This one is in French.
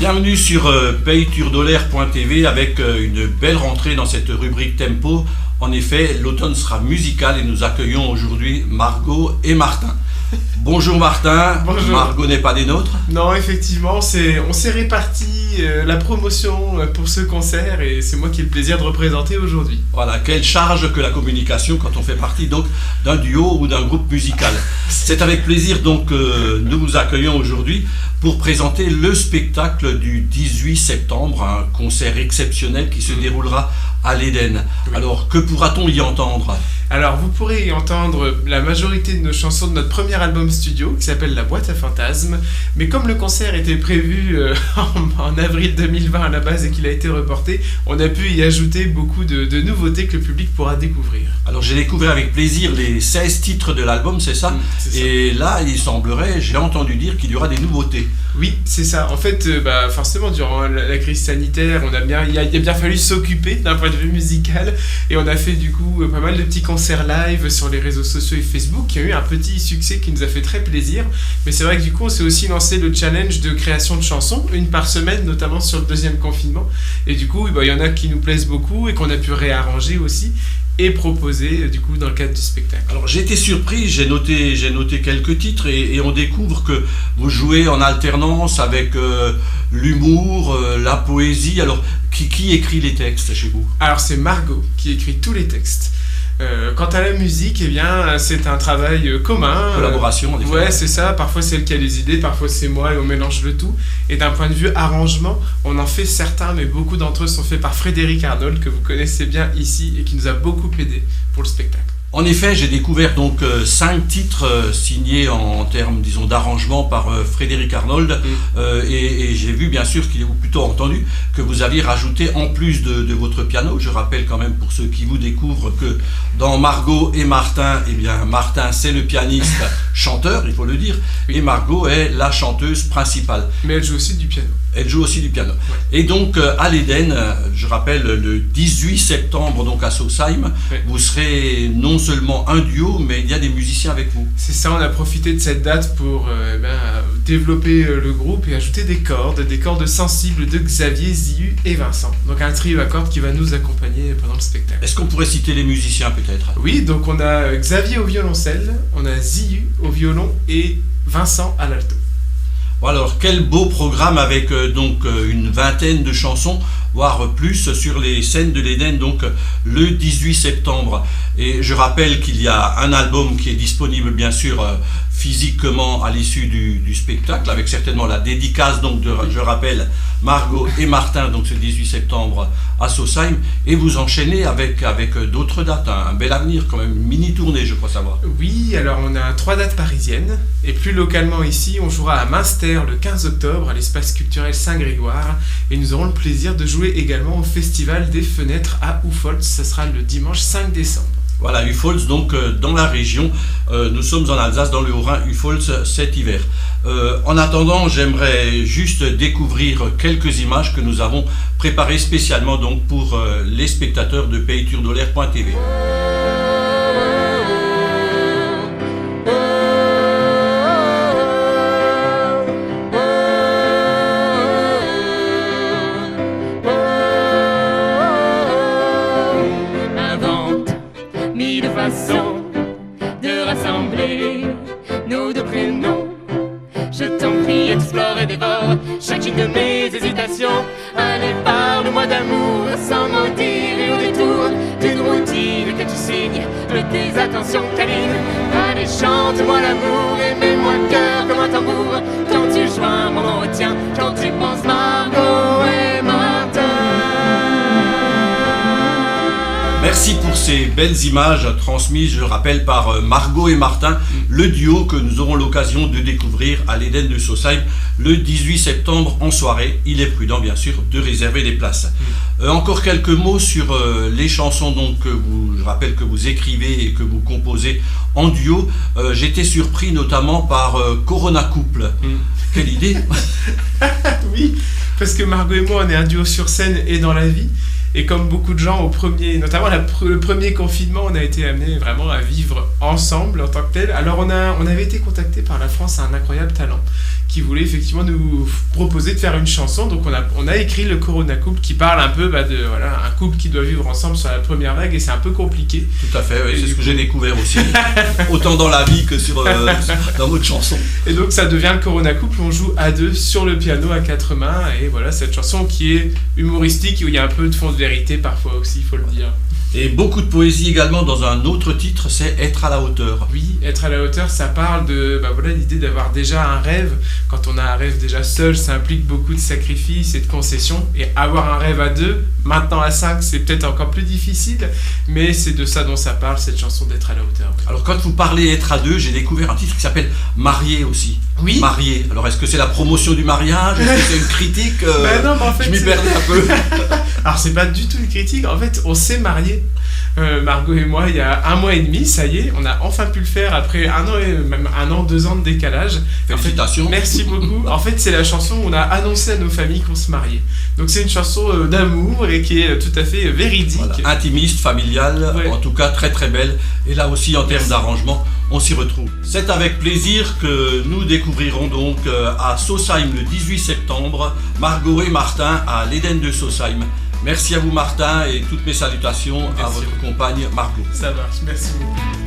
Bienvenue sur payturdolaire.tv avec une belle rentrée dans cette rubrique Tempo. En effet, l'automne sera musical et nous accueillons aujourd'hui Margot et Martin. Bonjour Martin. Bonjour. Margot n'est pas des nôtres. Non, effectivement, on s'est réparti la promotion pour ce concert et c'est moi qui ai le plaisir de représenter aujourd'hui. Voilà, quelle charge que la communication quand on fait partie donc d'un duo ou d'un groupe musical. C'est avec plaisir donc nous vous accueillons aujourd'hui pour présenter le spectacle du 18 septembre, un concert exceptionnel qui se déroulera à l'Éden. Oui. Alors, que pourra-t-on y entendre ? Alors, vous pourrez y entendre la majorité de nos chansons de notre premier album studio qui s'appelle La Boîte à Fantasmes. Mais comme le concert était prévu en avril 2020 à la base et qu'il a été reporté, on a pu y ajouter beaucoup de nouveautés que le public pourra découvrir. Alors, j'ai découvert avec plaisir les 16 titres de l'album, c'est ça ? C'est ça. Et là, il semblerait, j'ai entendu dire qu'il y aura des nouveautés. Oui, c'est ça. En fait, forcément, durant la crise sanitaire, il a bien fallu s'occuper d'un point de vue musical et on a fait du coup pas mal de petits concerts live sur les réseaux sociaux et Facebook qui a eu un petit succès qui nous a fait très plaisir. Mais c'est vrai que du coup, on s'est aussi lancé le challenge de création de chansons, une par semaine, notamment sur le deuxième confinement. Et du coup, il y en a qui nous plaisent beaucoup et qu'on a pu réarranger aussi et proposer du coup dans le cadre du spectacle. Alors j'ai été surpris, j'ai noté quelques titres et on découvre que vous jouez en alternance avec l'humour, la poésie. Alors qui écrit les textes chez vous ? Alors c'est Margot qui écrit tous les textes. Quant à la musique, eh bien, c'est un travail commun. Collaboration, en effet. Ouais, c'est ça. Parfois, c'est elle qui a les idées, parfois, c'est moi, et on mélange le tout. Et d'un point de vue arrangement, on en fait certains, mais beaucoup d'entre eux sont faits par Frédéric Arnold, que vous connaissez bien ici, et qui nous a beaucoup aidé pour le spectacle. En effet, j'ai découvert donc 5 titres signés en termes, disons, d'arrangement par Frédéric Arnold et j'ai vu bien sûr, ou plutôt entendu, que vous aviez rajouté en plus de votre piano. Je rappelle quand même pour ceux qui vous découvrent que dans Margot et Martin, eh bien Martin c'est le pianiste chanteur, il faut le dire, et Margot est la chanteuse principale. Mais elle joue aussi du piano. Elle joue aussi du piano. Ouais. Et donc à l'Éden, je rappelle le 18 septembre donc à Sausheim, vous serez non seulement un duo, mais il y a des musiciens avec vous. C'est ça, on a profité de cette date pour développer le groupe et ajouter des cordes sensibles de Xavier, Ziyu et Vincent. Donc un trio à cordes qui va nous accompagner pendant le spectacle. Est-ce qu'on pourrait citer les musiciens peut-être ? Oui, donc on a Xavier au violoncelle, on a Ziyu au violon et Vincent à l'alto. Bon alors, quel beau programme avec une vingtaine de chansons, voire plus, sur les scènes de l'Éden, donc le 18 septembre. Et je rappelle qu'il y a un album qui est disponible, bien sûr, physiquement à l'issue du spectacle, avec certainement la dédicace, donc je rappelle, Margot et Martin, donc ce 18 septembre à Sausheim, et vous enchaînez avec d'autres dates, un bel avenir quand même, une mini-tournée, je crois savoir. Oui, alors on a 3 dates parisiennes, et plus localement ici, on jouera à Münster le 15 octobre, à l'espace culturel Saint-Grégoire, et nous aurons le plaisir de jouer également au Festival des Fenêtres à Uffholz, ce sera le dimanche 5 décembre. Voilà, Uffholz, donc dans la région, nous sommes en Alsace, dans le Haut-Rhin, Uffholz cet hiver. En attendant, j'aimerais juste découvrir quelques images que nous avons préparées spécialement donc pour les spectateurs de payturdolaire.tv. Façon de rassembler nos deux prénoms. Je t'en prie, explore et dévore chacune de mes hésitations. Allez, parle-moi d'amour sans mentir et au détour d'une routine que tu signes de tes attentions câlines. Allez, chante-moi l'amour et mets-moi le cœur comme un tambour quand tu joins mon nom au tien, quand tu penses Margot et Martin. Merci pour ces belles images transmises, je rappelle, par Margot et Martin, le duo que nous aurons l'occasion de découvrir à l'Éden de Sausheim le 18 septembre en soirée. Il est prudent, bien sûr, de réserver des places. Encore quelques mots sur les chansons donc, je rappelle que vous écrivez et que vous composez en duo. J'étais surpris notamment par Corona Couple. Quelle idée. Oui, parce que Margot et moi, on est un duo sur scène et dans la vie. Et comme beaucoup de gens, notamment le premier confinement, on a été amenés vraiment à vivre ensemble en tant que tel. Alors on avait été contacté par La France a un incroyable talent, qui voulait effectivement nous proposer de faire une chanson. Donc on a écrit le Corona Couple qui parle un peu de un couple qui doit vivre ensemble sur la première vague et c'est un peu compliqué. Tout à fait, oui, c'est ce que j'ai découvert aussi, autant dans la vie que dans votre chanson. Et donc ça devient le Corona Couple, on joue à deux sur le piano à quatre mains et voilà cette chanson qui est humoristique où il y a un peu de fond de vérité parfois aussi, il faut le dire. Et beaucoup de poésie également dans un autre titre, c'est Être à la hauteur. Oui, être à la hauteur, ça parle de l'idée d'avoir déjà un rêve. Quand on a un rêve déjà seul, ça implique beaucoup de sacrifices et de concessions. Et avoir un rêve à deux, maintenant à 5, c'est peut-être encore plus difficile. Mais c'est de ça dont ça parle, cette chanson d'être à la hauteur. Alors quand vous parlez être à deux, j'ai découvert un titre qui s'appelle Marié aussi. Oui. Marié. Alors est-ce que c'est la promotion du mariage? Est-ce que c'est une critique? Non, mais en fait, je m'y perdais un peu. Alors c'est pas du tout une critique, en fait on s'est mariés, Margot et moi, il y a 1 mois et demi, ça y est, on a enfin pu le faire après 1 an et même 1 an, 2 ans de décalage. Félicitations. En fait, merci beaucoup. En fait c'est la chanson où on a annoncé à nos familles qu'on se mariait. Donc c'est une chanson d'amour et qui est tout à fait véridique. Voilà. Intimiste, familiale, ouais. En tout cas très très belle. Et là aussi en termes d'arrangement, on s'y retrouve. C'est avec plaisir que nous découvrirons donc à Sausheim le 18 septembre, Margot et Martin à l'Éden de Sausheim. Merci à vous Martin et toutes mes salutations à votre compagne Margot. Ça marche, merci beaucoup.